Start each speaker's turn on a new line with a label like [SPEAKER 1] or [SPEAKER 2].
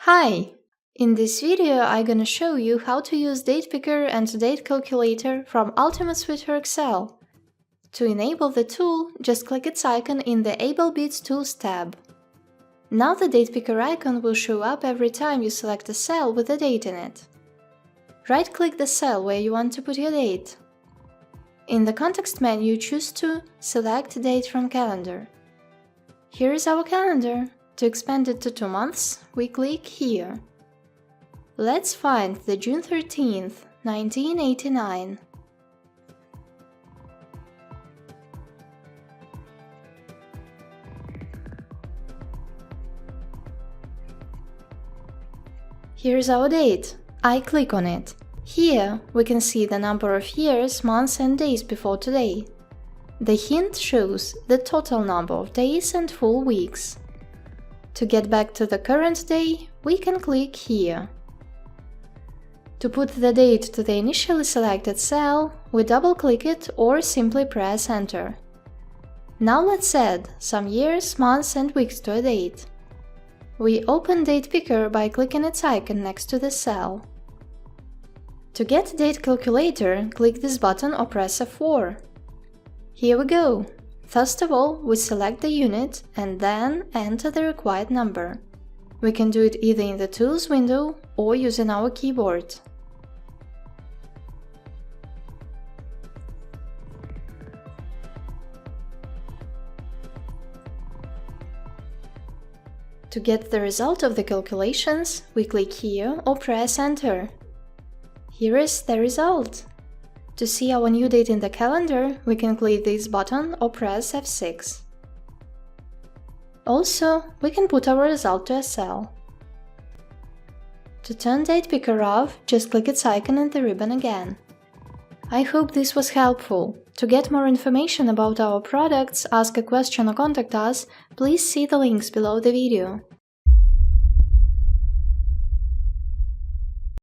[SPEAKER 1] Hi! In this video I'm gonna show you how to use Date Picker and Date Calculator from Ultimate Suite for Excel. To enable the tool, just click its icon in the Ablebits Tools tab. Now the Date Picker icon will show up every time you select a cell with a date in it. Right-click the cell where you want to put your date. In the context menu, choose to select Date from Calendar. Here is our calendar. To expand it to 2 months, we click here. Let's find the June 13th, 1989. Here's our date. I click on it. Here we can see the number of years, months and days before today. The hint shows the total number of days and full weeks. To get back to the current day, we can click here. To put the date to the initially selected cell, we double-click it or simply press Enter. Now let's add some years, months and weeks to a date. We open Date Picker by clicking its icon next to the cell. To get Date Calculator, click this button or press F4. Here we go! First of all, we select the unit and then enter the required number. We can do it either in the Tools window or using our keyboard. To get the result of the calculations, we click here or press Enter. Here is the result. To see our new date in the calendar, we can click this button or press F6. Also, we can put our result to a cell. To turn Date Picker off, just click its icon in the ribbon again. I hope this was helpful. To get more information about our products, ask a question or contact us, please see the links below the video.